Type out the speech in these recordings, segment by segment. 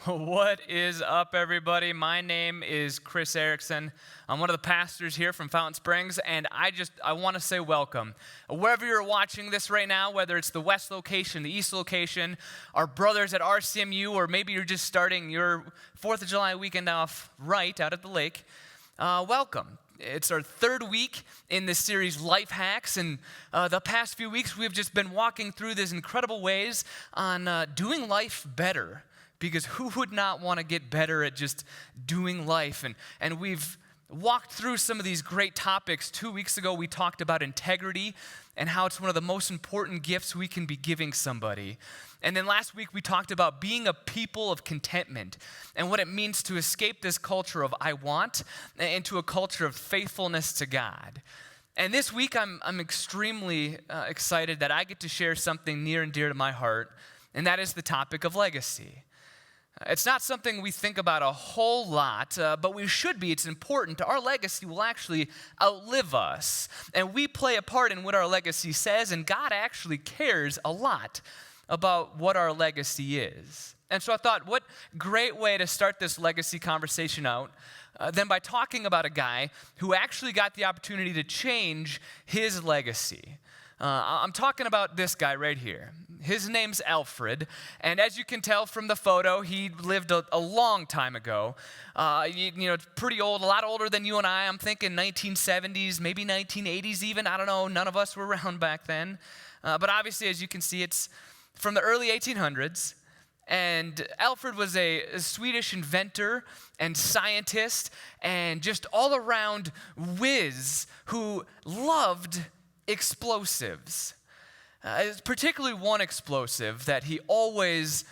What is up, everybody? My name is Chris Erickson. I'm one of the pastors here from Fountain Springs, and I want to say welcome. Wherever you're watching this right now, whether it's the West location, the East location, our brothers at RCMU, or maybe you're just starting your 4th of July weekend off right out at the lake, welcome. It's our third week in this series, Life Hacks, and the past few weeks we've just been walking through these incredible ways on doing life better. Because who would not want to get better at just doing life? And we've walked through some of these great topics. 2 weeks ago, we talked about integrity and how it's one of the most important gifts we can be giving somebody. And then last week, we talked about being a people of contentment and what it means to escape this culture of I want into a culture of faithfulness to God. And this week, I'm extremely excited that I get to share something near and dear to my heart, and that is the topic of legacy. It's not something we think about a whole lot, but we should be. It's important. Our legacy will actually outlive us, and we play a part in what our legacy says, and God actually cares a lot about what our legacy is. And so I thought, what great way to start this legacy conversation out than by talking about a guy who actually got the opportunity to change his legacy. I'm talking about this guy right here. His name's Alfred, and as you can tell from the photo, he lived a long time ago. Pretty old, a lot older than you and I. I'm thinking 1970s, maybe 1980s even. I don't know. None of us were around back then. But obviously, as you can see, it's from the early 1800s. And Alfred was a Swedish inventor and scientist and just all-around whiz who loved explosives. Particularly one explosive that he always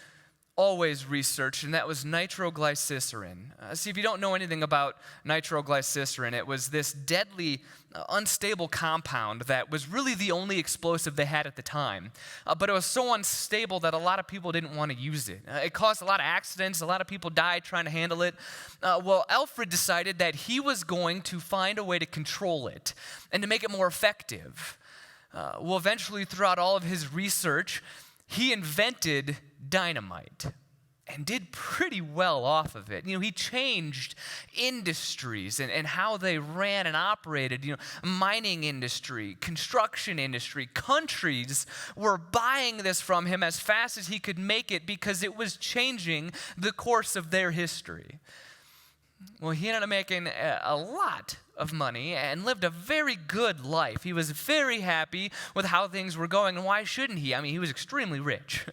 researched, and that was nitroglycerin. See, if you don't know anything about nitroglycerin, it was this deadly, unstable compound that was really the only explosive they had at the time. But it was so unstable that a lot of people didn't want to use it. It caused a lot of accidents. A lot of people died trying to handle it. Well, Alfred decided that he was going to find a way to control it and to make it more effective. Eventually, throughout all of his research, he invented dynamite and did pretty well off of it. He changed industries and how they ran and operated. Mining industry, construction industry, countries were buying this from him as fast as he could make it because it was changing the course of their history. Well, he ended up making a lot of money and lived a very good life. He was very happy with how things were going, and why shouldn't he? I mean, he was extremely rich.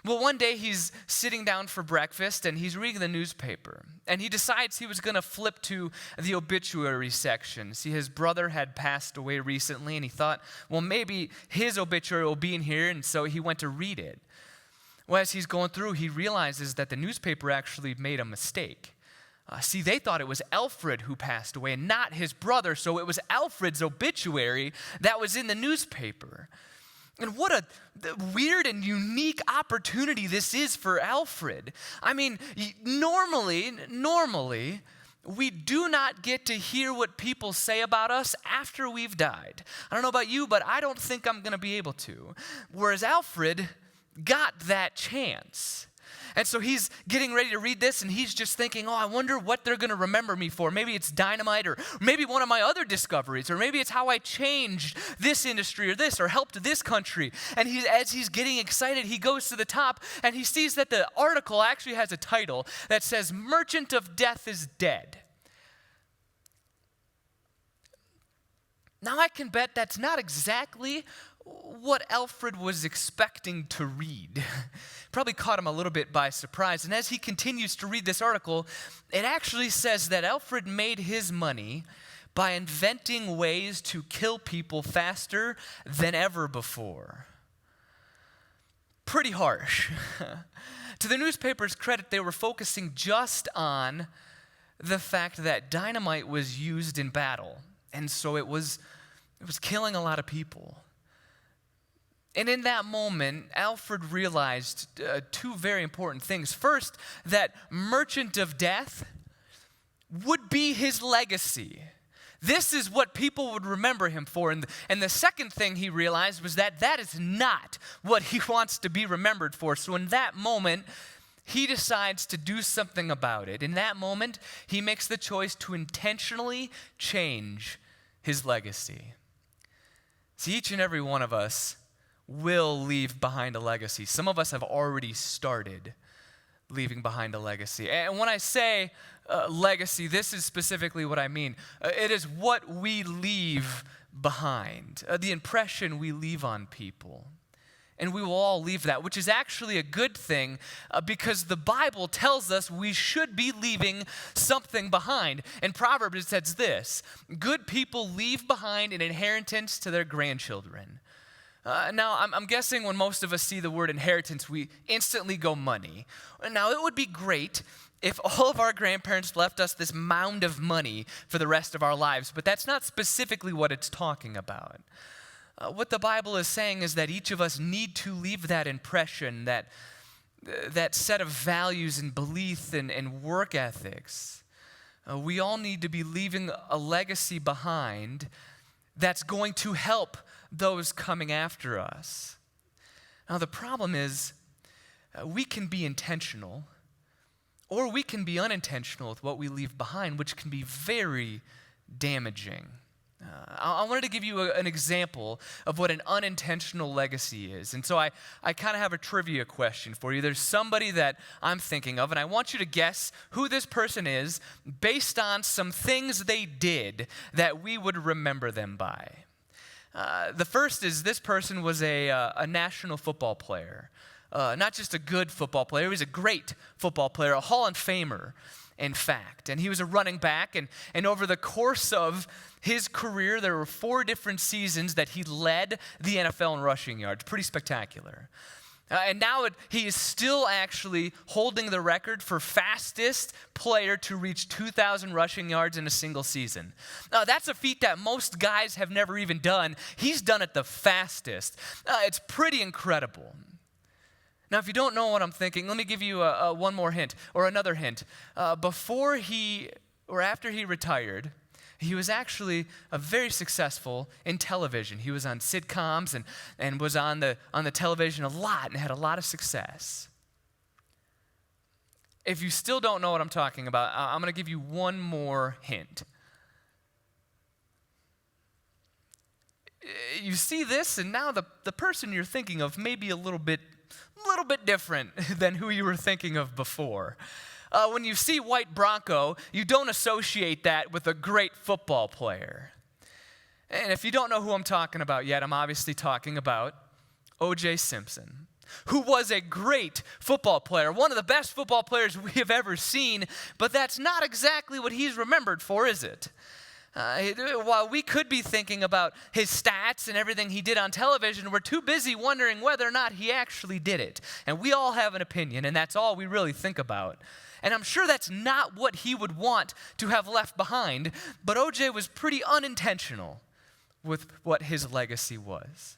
Well, one day he's sitting down for breakfast and he's reading the newspaper, and he decides he was going to flip to the obituary section. See, his brother had passed away recently, and he thought, well, maybe his obituary will be in here, and so he went to read it. Well, as he's going through, he realizes that the newspaper actually made a mistake. See, they thought it was Alfred who passed away and not his brother, so it was Alfred's obituary that was in the newspaper. And what a weird and unique opportunity this is for Alfred. I mean, normally, we do not get to hear what people say about us after we've died. I don't know about you, but I don't think I'm going to be able to. Whereas Alfred got that chance. And so he's getting ready to read this, and he's just thinking, I wonder what they're going to remember me for. Maybe it's dynamite, or maybe one of my other discoveries, or maybe it's how I changed this industry or this, or helped this country. And as he's getting excited, he goes to the top, and he sees that the article actually has a title that says, "Merchant of Death is Dead." Now, I can bet that's not exactly what Alfred was expecting to read. Probably caught him a little bit by surprise. And as he continues to read this article, it actually says that Alfred made his money by inventing ways to kill people faster than ever before. Pretty harsh. To the newspaper's credit, they were focusing just on the fact that dynamite was used in battle. And so it was killing a lot of people. And in that moment, Alfred realized two very important things. First, that merchant of death would be his legacy. This is what people would remember him for. And the second thing he realized was that is not what he wants to be remembered for. So in that moment, he decides to do something about it. In that moment, he makes the choice to intentionally change his legacy. See, each and every one of us will leave behind a legacy. Some of us have already started leaving behind a legacy. And when I say legacy, this is specifically what I mean. It is what we leave behind, the impression we leave on people. And we will all leave that, which is actually a good thing because the Bible tells us we should be leaving something behind. In Proverbs, it says this: good people leave behind an inheritance to their grandchildren. Now, I'm guessing when most of us see the word inheritance, we instantly go money. Now, it would be great if all of our grandparents left us this mound of money for the rest of our lives, but that's not specifically what it's talking about. What the Bible is saying is that each of us need to leave that impression, that set of values and belief and work ethics. We all need to be leaving a legacy behind that's going to help those coming after us. Now, the problem is we can be intentional or we can be unintentional with what we leave behind, which can be very damaging. I wanted to give you an example of what an unintentional legacy is. And so I kind of have a trivia question for you. There's somebody that I'm thinking of, and I want you to guess who this person is based on some things they did that we would remember them by. The first is this person was a national football player. Not just a good football player, he was a great football player, a Hall of Famer, in fact. And he was a running back, and over the course of his career, there were 4 different seasons that he led the NFL in rushing yards. Pretty spectacular. And now he is still actually holding the record for fastest player to reach 2,000 rushing yards in a single season. Now, that's a feat that most guys have never even done. He's done it the fastest. It's pretty incredible. Now, if you don't know what I'm thinking, let me give you one more hint, or another hint. Before he, or after he retired, he was actually very successful in television. He was on sitcoms and was on the television a lot and had a lot of success. If you still don't know what I'm talking about, I'm going to give you one more hint. You see this, and now the person you're thinking of may be a little bit different than who you were thinking of before. When you see white Bronco, you don't associate that with a great football player. And if you don't know who I'm talking about yet, I'm obviously talking about O.J. Simpson, who was a great football player, one of the best football players we have ever seen, but that's not exactly what he's remembered for, is it? While we could be thinking about his stats and everything he did on television, we're too busy wondering whether or not he actually did it. And we all have an opinion, and that's all we really think about. And I'm sure that's not what he would want to have left behind, but O.J. was pretty unintentional with what his legacy was.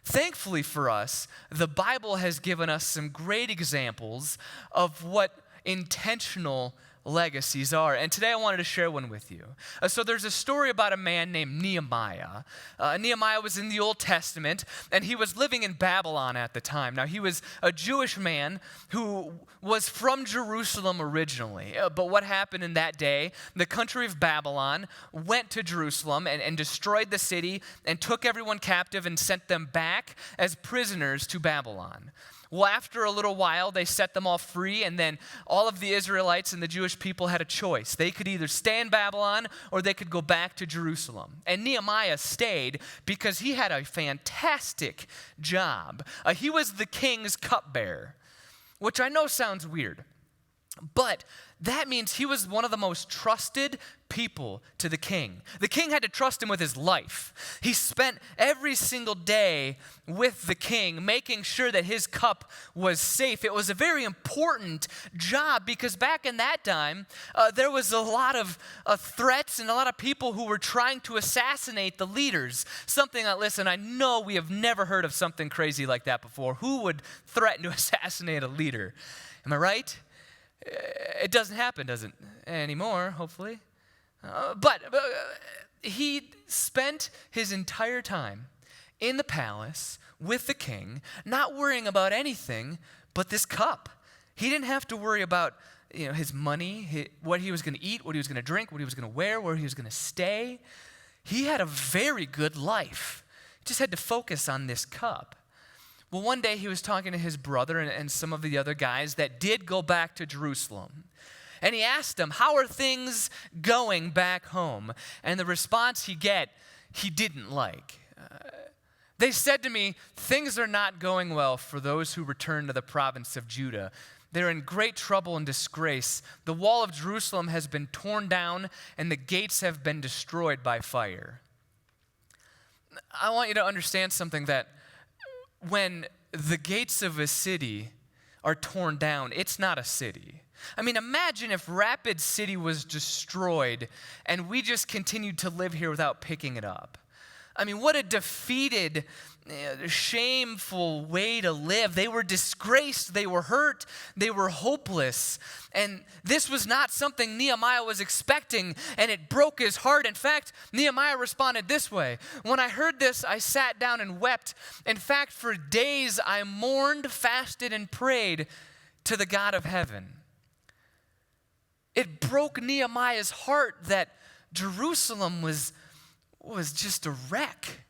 Thankfully for us, the Bible has given us some great examples of what intentional legacies are. And today I wanted to share one with you. So there's a story about a man named Nehemiah. Nehemiah was in the Old Testament, and he was living in Babylon at the time. Now, he was a Jewish man who was from Jerusalem originally. But what happened in that day, the country of Babylon went to Jerusalem and destroyed the city and took everyone captive and sent them back as prisoners to Babylon. Well, after a little while, they set them all free, and then all of the Israelites and the Jewish people had a choice. They could either stay in Babylon or they could go back to Jerusalem. And Nehemiah stayed because he had a fantastic job. He was the king's cupbearer, which I know sounds weird, but that means he was one of the most trusted people to the king. The king had to trust him with his life. He spent every single day with the king, making sure that his cup was safe. It was a very important job because back in that time, there was a lot of threats and a lot of people who were trying to assassinate the leaders. Something that, listen, I know we have never heard of something crazy like that before. Who would threaten to assassinate a leader? Am I right? It doesn't happen, does it? Anymore, hopefully. But he spent his entire time in the palace with the king, not worrying about anything but this cup. He didn't have to worry about his money, what he was going to eat, what he was going to drink, what he was going to wear, where he was going to stay. He had a very good life. He just had to focus on this cup. Well, one day he was talking to his brother and some of the other guys that did go back to Jerusalem. And he asked them, how are things going back home? And the response he didn't like. They said to me, things are not going well for those who return to the province of Judah. They're in great trouble and disgrace. The wall of Jerusalem has been torn down, and the gates have been destroyed by fire. I want you to understand something, that when the gates of a city are torn down, it's not a city. I mean, imagine if Rapid City was destroyed and we just continued to live here without picking it up. I mean, what a defeated, shameful way to live. They were disgraced, they were hurt, they were hopeless. And this was not something Nehemiah was expecting, and it broke his heart. In fact, Nehemiah responded this way: when I heard this, I sat down and wept. In fact, for days I mourned, fasted, and prayed to the God of heaven. It broke Nehemiah's heart that Jerusalem was just a wreck.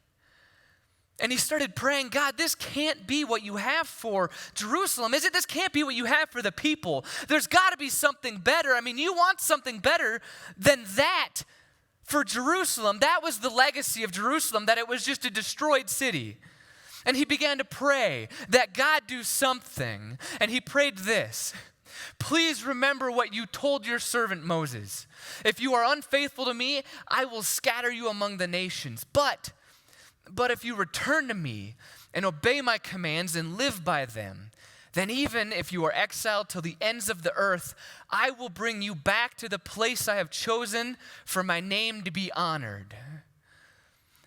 And he started praying, God, this can't be what you have for Jerusalem, is it? This can't be what you have for the people. There's got to be something better. I mean, you want something better than that for Jerusalem. That was the legacy of Jerusalem, that it was just a destroyed city. And he began to pray that God do something. And he prayed this: please remember what you told your servant Moses. If you are unfaithful to me, I will scatter you among the nations. But if you return to me and obey my commands and live by them, then even if you are exiled till the ends of the earth, I will bring you back to the place I have chosen for my name to be honored.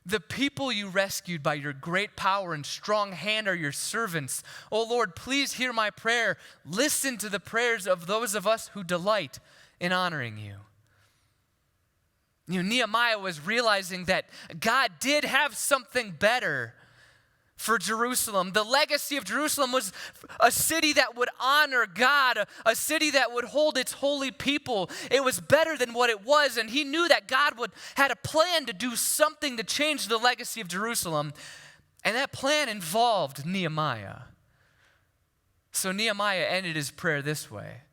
The people you rescued by your great power and strong hand are your servants. O Lord, please hear my prayer. Listen to the prayers of those of us who delight in honoring you. Nehemiah was realizing that God did have something better for Jerusalem. The legacy of Jerusalem was a city that would honor God, a city that would hold its holy people. It was better than what it was, and he knew that God had a plan to do something to change the legacy of Jerusalem, and that plan involved Nehemiah. So Nehemiah ended his prayer this way: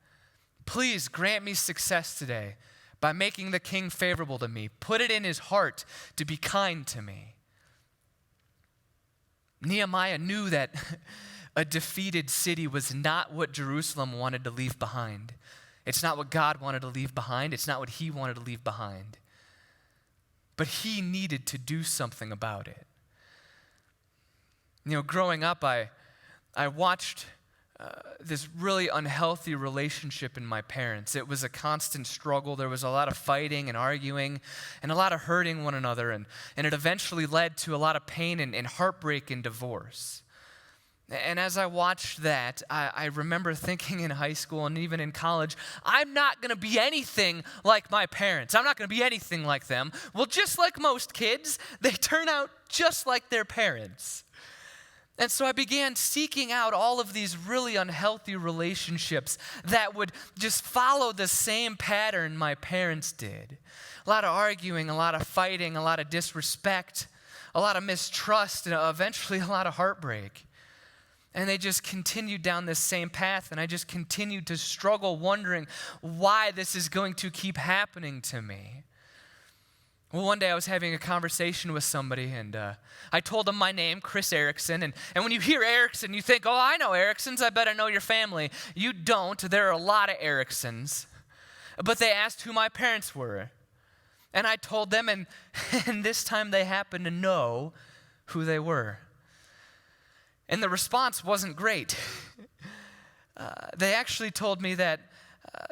please grant me success today by making the king favorable to me. Put it in his heart to be kind to me. Nehemiah knew that a defeated city was not what Jerusalem wanted to leave behind. It's not what God wanted to leave behind. It's not what he wanted to leave behind. But he needed to do something about it. Growing up, I watched this really unhealthy relationship in my parents. It was a constant struggle. There was a lot of fighting and arguing and a lot of hurting one another. And it eventually led to a lot of pain and heartbreak and divorce. And as I watched that, I remember thinking in high school and even in college, I'm not going to be anything like my parents. I'm not going to be anything like them. Well, just like most kids, they turn out just like their parents. And so I began seeking out all of these really unhealthy relationships that would just follow the same pattern my parents did. A lot of arguing, a lot of fighting, a lot of disrespect, a lot of mistrust, and eventually a lot of heartbreak. And they just continued down this same path, and I just continued to struggle, wondering why this is going to keep happening to me. Well, one day I was having a conversation with somebody, and I told them my name, Chris Erickson. And when you hear Erickson, you think, oh, I know Ericksons. I bet I know your family. You don't. There are a lot of Ericksons. But they asked who my parents were. And I told them, and this time they happened to know who they were. And the response wasn't great. They actually told me that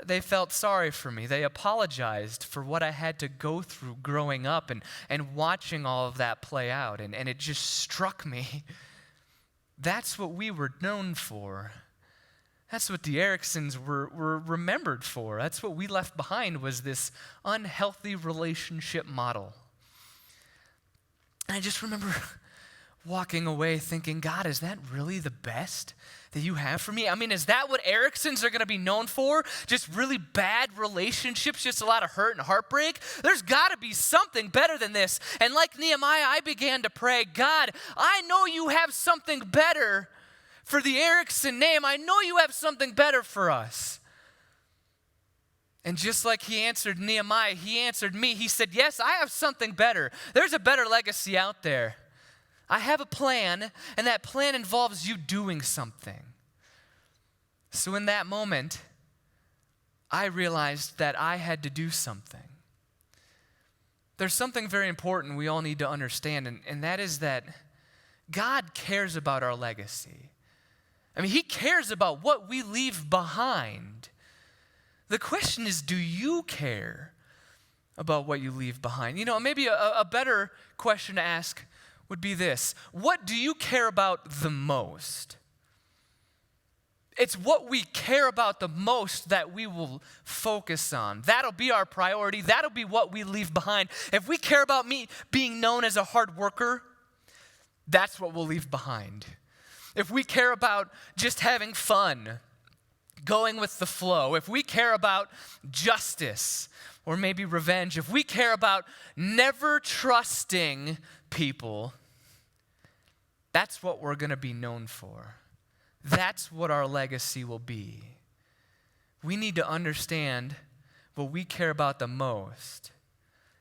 they felt sorry for me. They apologized for what I had to go through growing up and watching all of that play out. And it just struck me. That's what we were known for. That's what the Ericksons were remembered for. That's what we left behind, was this unhealthy relationship model. And I just remember walking away thinking, God, is that really the best that you have for me? I mean, is that what Ericksons are going to be known for? Just really bad relationships, just a lot of hurt and heartbreak? There's got to be something better than this. And like Nehemiah, I began to pray, God, I know you have something better for the Erickson name. I know you have something better for us. And just like he answered Nehemiah, he answered me. He said, yes, I have something better. There's a better legacy out there. I have a plan, and that plan involves you doing something. So in that moment, I realized that I had to do something. There's something very important we all need to understand, and that is that God cares about our legacy. I mean, he cares about what we leave behind. The question is, do you care about what you leave behind? You know, maybe a better question to ask would be this: what do you care about the most? It's what we care about the most that we will focus on. That'll be our priority. That'll be what we leave behind. If we care about me being known as a hard worker, that's what we'll leave behind. If we care about just having fun, going with the flow, if we care about justice or maybe revenge, if we care about never trusting people, that's what we're going to be known for. That's what our legacy will be. We need to understand what we care about the most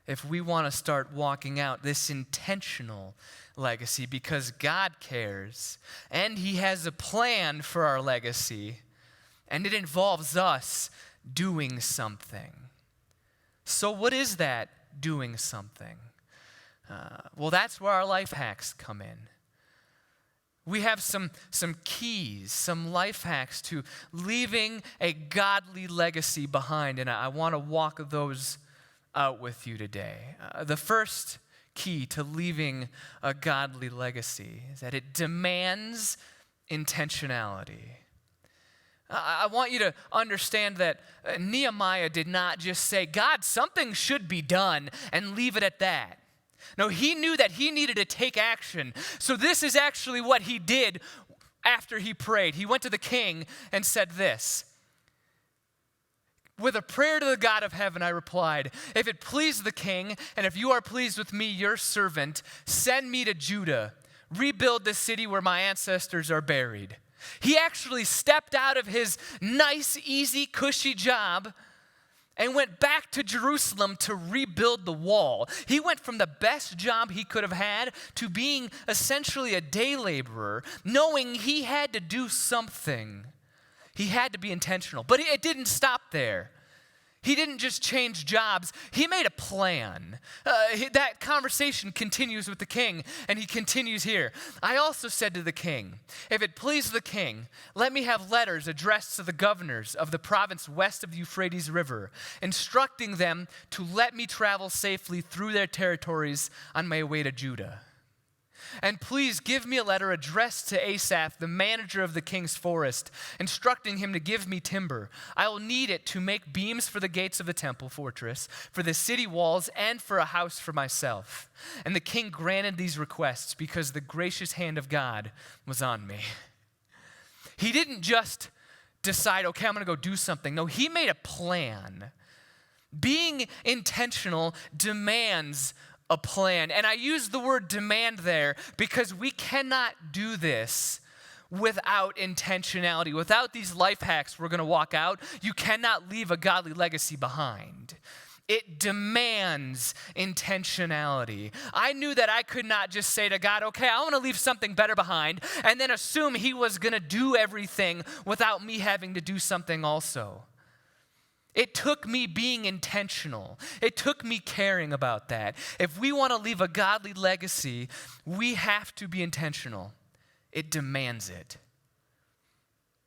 if we want to start walking out this intentional legacy, because God cares and he has a plan for our legacy, and it involves us doing something. So what is that doing something? Well, that's where our life hacks come in. We have some keys, some life hacks to leaving a godly legacy behind, and I want to walk those out with you today. The first key to leaving a godly legacy is that it demands intentionality. I want you to understand that Nehemiah did not just say, God, something should be done, and leave it at that. No, he knew that he needed to take action. So this is actually what he did after he prayed. He went to the king and said this: with a prayer to the God of heaven, I replied, if it please the king, and if you are pleased with me, your servant, send me to Judah, rebuild the city where my ancestors are buried. He actually stepped out of his nice, easy, cushy job and went back to Jerusalem to rebuild the wall. He went from the best job he could have had to being essentially a day laborer, knowing he had to do something. He had to be intentional. But it didn't stop there. He didn't just change jobs. He made a plan. That conversation continues with the king, and he continues here. I also said to the king, if it please the king, let me have letters addressed to the governors of the province west of the Euphrates River, instructing them to let me travel safely through their territories on my way to Judah. And please give me a letter addressed to Asaph, the manager of the king's forest, instructing him to give me timber. I will need it to make beams for the gates of the temple fortress, for the city walls, and for a house for myself. And the king granted these requests because the gracious hand of God was on me. He didn't just decide, okay, I'm going to go do something. No, he made a plan. Being intentional demands a plan. And I use the word demand there because we cannot do this without intentionality. Without these life hacks we're going to walk out, you cannot leave a godly legacy behind. It demands intentionality. I knew that I could not just say to God, okay, I want to leave something better behind, and then assume he was going to do everything without me having to do something also. It took me being intentional. It took me caring about that. If we want to leave a godly legacy, we have to be intentional. It demands it.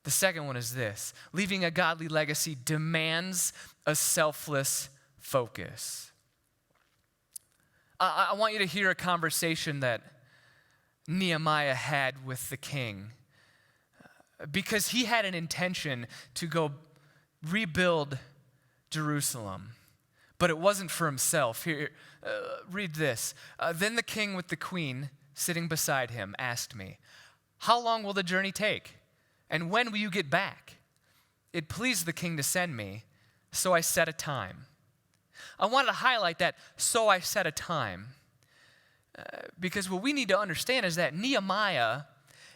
The second one is this: leaving a godly legacy demands a selfless focus. I want you to hear a conversation that Nehemiah had with the king, because he had an intention to go rebuild Jerusalem, but it wasn't for himself. Here, read this. Then the king with the queen sitting beside him, asked me, "How long will the journey take? And when will you get back?" It pleased the king to send me, so I set a time. I wanted to highlight that, so I set a time. Because what we need to understand is that Nehemiah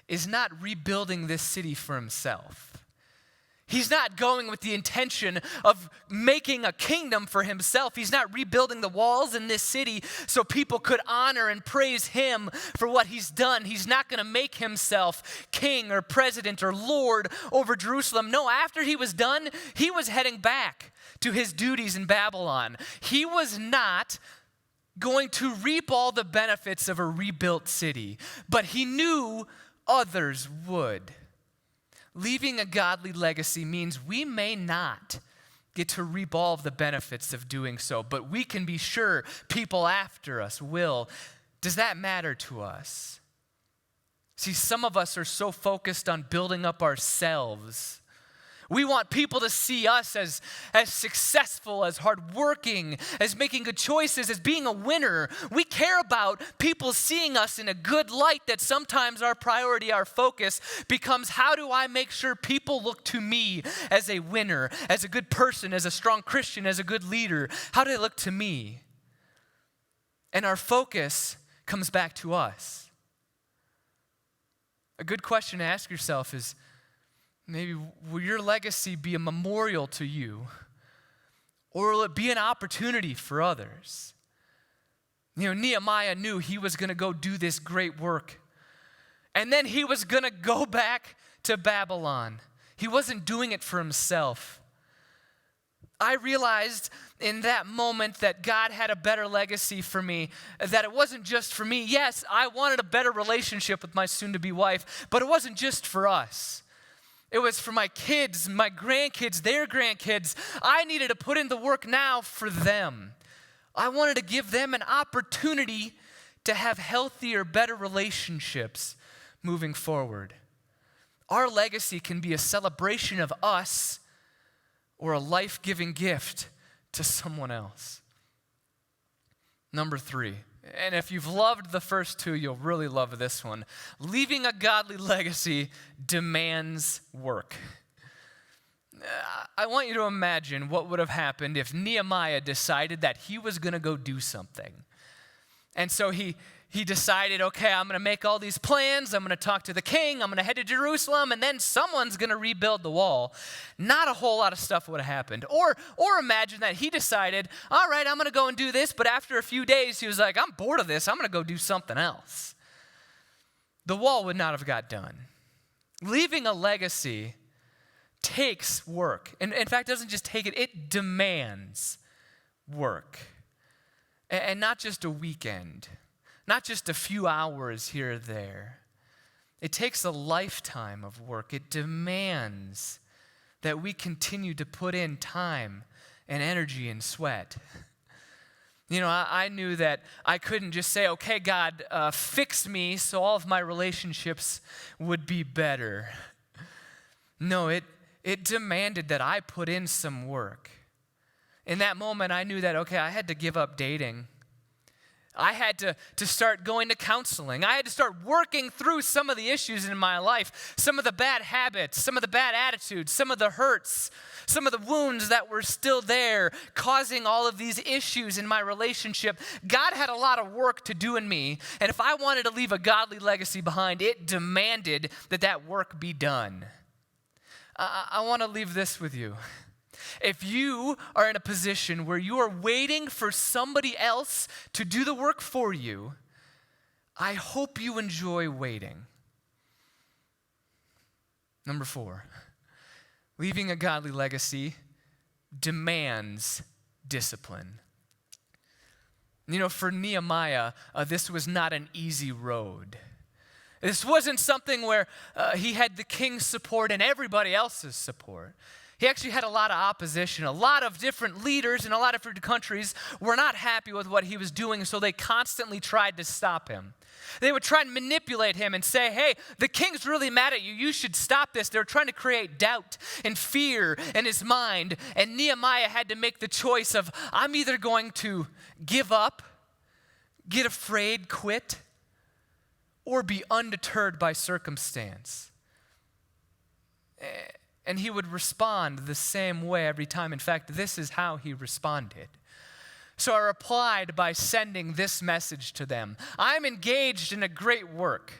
is not rebuilding this city for himself. He's not going with the intention of making a kingdom for himself. He's not rebuilding the walls in this city so people could honor and praise him for what he's done. He's not going to make himself king or president or lord over Jerusalem. No, after he was done, he was heading back to his duties in Babylon. He was not going to reap all the benefits of a rebuilt city, but he knew others would. Leaving a godly legacy means we may not get to reap all of the benefits of doing so, but we can be sure people after us will. Does that matter to us? See, some of us are so focused on building up ourselves. We want people to see us as successful, as hardworking, as making good choices, as being a winner. We care about people seeing us in a good light, that sometimes our priority, our focus becomes, how do I make sure people look to me as a winner, as a good person, as a strong Christian, as a good leader? How do they look to me? And our focus comes back to us. A good question to ask yourself is, maybe will your legacy be a memorial to you, or will it be an opportunity for others? You know, Nehemiah knew he was going to go do this great work, and then he was going to go back to Babylon. He wasn't doing it for himself. I realized in that moment that God had a better legacy for me, that it wasn't just for me. Yes, I wanted a better relationship with my soon-to-be wife, but it wasn't just for us. It was for my kids, my grandkids, their grandkids. I needed to put in the work now for them. I wanted to give them an opportunity to have healthier, better relationships moving forward. Our legacy can be a celebration of us or a life-giving gift to someone else. Number 3. And if you've loved the first 2, you'll really love this one. Leaving a godly legacy demands work. I want you to imagine what would have happened if Nehemiah decided that he was going to go do something. And so he decided, okay, I'm going to make all these plans. I'm going to talk to the king. I'm going to head to Jerusalem, and then someone's going to rebuild the wall. Not a whole lot of stuff would have happened. Or imagine that he decided, all right, I'm going to go and do this, but after a few days, he was like, I'm bored of this. I'm going to go do something else. The wall would not have got done. Leaving a legacy takes work. And in fact, it doesn't just take it, it demands work. And not just a weekend. Not just a few hours here or there. It takes a lifetime of work. It demands that we continue to put in time and energy and sweat. You know, I knew that I couldn't just say, okay, God, fix me so all of my relationships would be better. No, it demanded that I put in some work. In that moment, I knew that, okay, I had to give up dating. I had to start going to counseling. I had to start working through some of the issues in my life, some of the bad habits, some of the bad attitudes, some of the hurts, some of the wounds that were still there, causing all of these issues in my relationship. God had a lot of work to do in me, and if I wanted to leave a godly legacy behind, it demanded that work be done. I want to leave this with you. If you are in a position where you are waiting for somebody else to do the work for you, I hope you enjoy waiting. Number 4, leaving a godly legacy demands discipline. You know, for Nehemiah, this was not an easy road. This wasn't something where he had the king's support and everybody else's support. He actually had a lot of opposition. A lot of different leaders in a lot of different countries were not happy with what he was doing, so they constantly tried to stop him. They would try and manipulate him and say, hey, the king's really mad at you. You should stop this. They were trying to create doubt and fear in his mind. And Nehemiah had to make the choice of, I'm either going to give up, get afraid, quit, or be undeterred by circumstance? And he would respond the same way every time. In fact, this is how he responded. So I replied by sending this message to them. I'm engaged in a great work,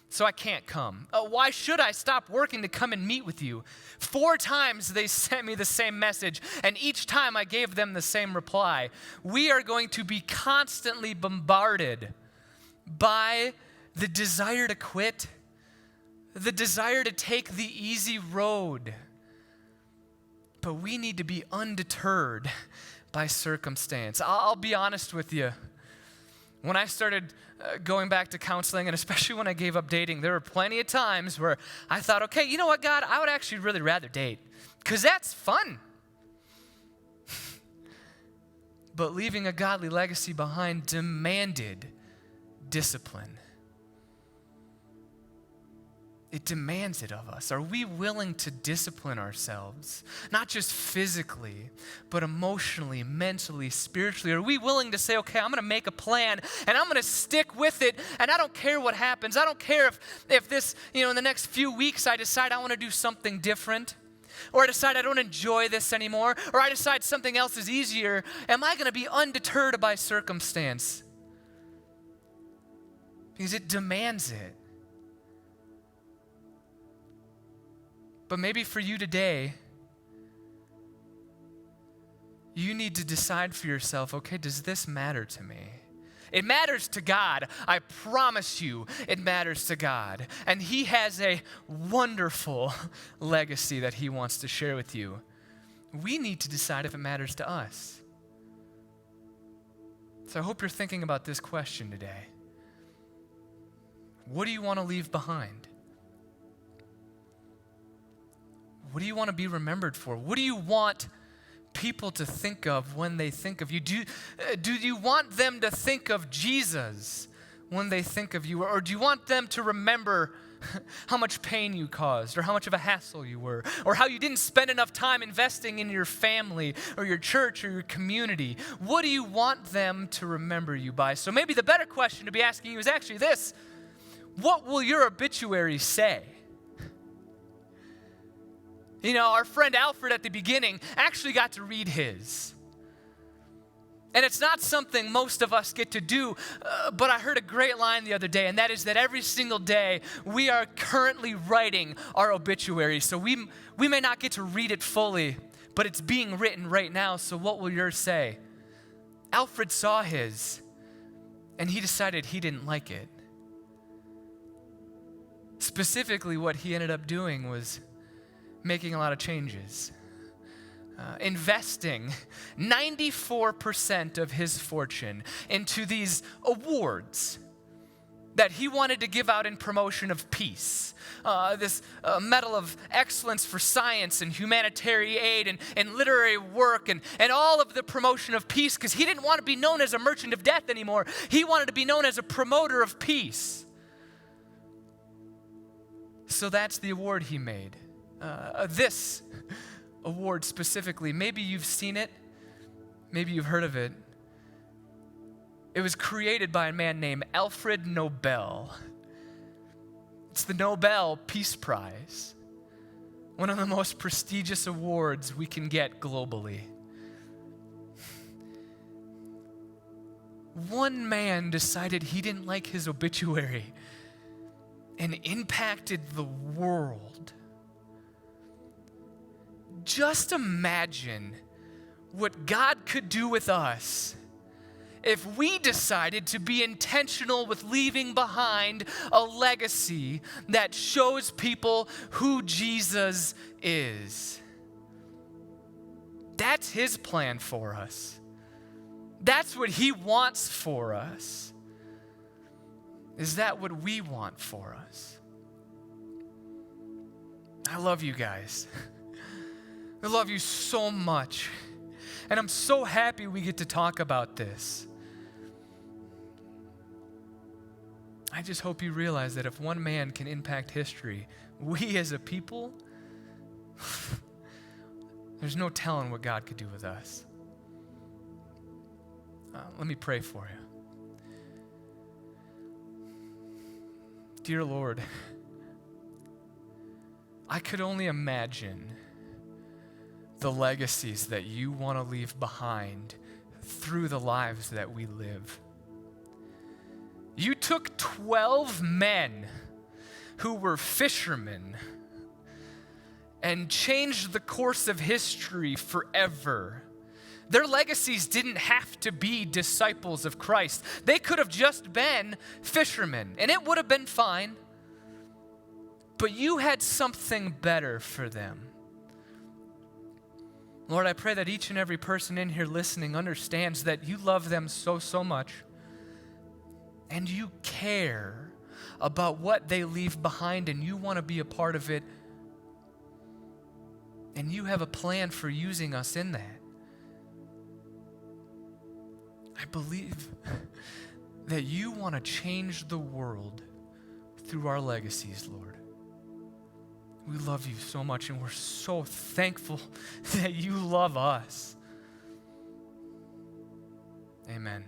so I can't come. Why should I stop working to come and meet with you? 4 times they sent me the same message, and each time I gave them the same reply. We are going to be constantly bombarded by the desire to quit, the desire to take the easy road. But we need to be undeterred by circumstance. I'll be honest with you. When I started going back to counseling, and especially when I gave up dating, there were plenty of times where I thought, okay, you know what, God, I would actually really rather date, because that's fun. But leaving a godly legacy behind demanded discipline. It demands it of us. Are we willing to discipline ourselves? Not just physically, but emotionally, mentally, spiritually. Are we willing to say, okay, I'm going to make a plan and I'm going to stick with it, and I don't care what happens. I don't care if this, in the next few weeks I decide I want to do something different, or I decide I don't enjoy this anymore, or I decide something else is easier. Am I going to be undeterred by circumstance? Because it demands it. But maybe for you today, you need to decide for yourself, okay, does this matter to me? It matters to God. I promise you it matters to God. And He has a wonderful legacy that He wants to share with you. We need to decide if it matters to us. So I hope you're thinking about this question today. What do you want to leave behind? What do you want to be remembered for? What do you want people to think of when they think of you? Do you want them to think of Jesus when they think of you? Or do you want them to remember how much pain you caused, or how much of a hassle you were, or how you didn't spend enough time investing in your family or your church or your community? What do you want them to remember you by? So maybe the better question to be asking you is actually this: what will your obituary say? Our friend Alfred at the beginning actually got to read his. And it's not something most of us get to do, but I heard a great line the other day, and that is that every single day we are currently writing our obituary. So we may not get to read it fully, but it's being written right now. So what will yours say? Alfred saw his, and he decided he didn't like it. Specifically, what he ended up doing was making a lot of changes, investing 94% of his fortune into these awards that he wanted to give out in promotion of peace. This Medal of Excellence for Science and Humanitarian Aid and literary work and all of the promotion of peace, because he didn't want to be known as a merchant of death anymore. He wanted to be known as a promoter of peace. So that's the award he made. This award specifically, maybe you've seen it, maybe you've heard of it. It was created by a man named Alfred Nobel. It's the Nobel Peace Prize, one of the most prestigious awards we can get globally. One man decided he didn't like his obituary and impacted the world. Just imagine what God could do with us if we decided to be intentional with leaving behind a legacy that shows people who Jesus is. That's His plan for us. That's what He wants for us. Is that what we want for us? I love you guys. I love you so much. And I'm so happy we get to talk about this. I just hope you realize that if one man can impact history, we as a people, there's no telling what God could do with us. Let me pray for you. Dear Lord, I could only imagine the legacies that you want to leave behind through the lives that we live. You took 12 men who were fishermen and changed the course of history forever. Their legacies didn't have to be disciples of Christ. They could have just been fishermen, and it would have been fine. But you had something better for them. Lord, I pray that each and every person in here listening understands that you love them so much, and you care about what they leave behind, and you want to be a part of it, and you have a plan for using us in that. I believe that you want to change the world through our legacies, Lord. We love you so much, and we're so thankful that you love us. Amen.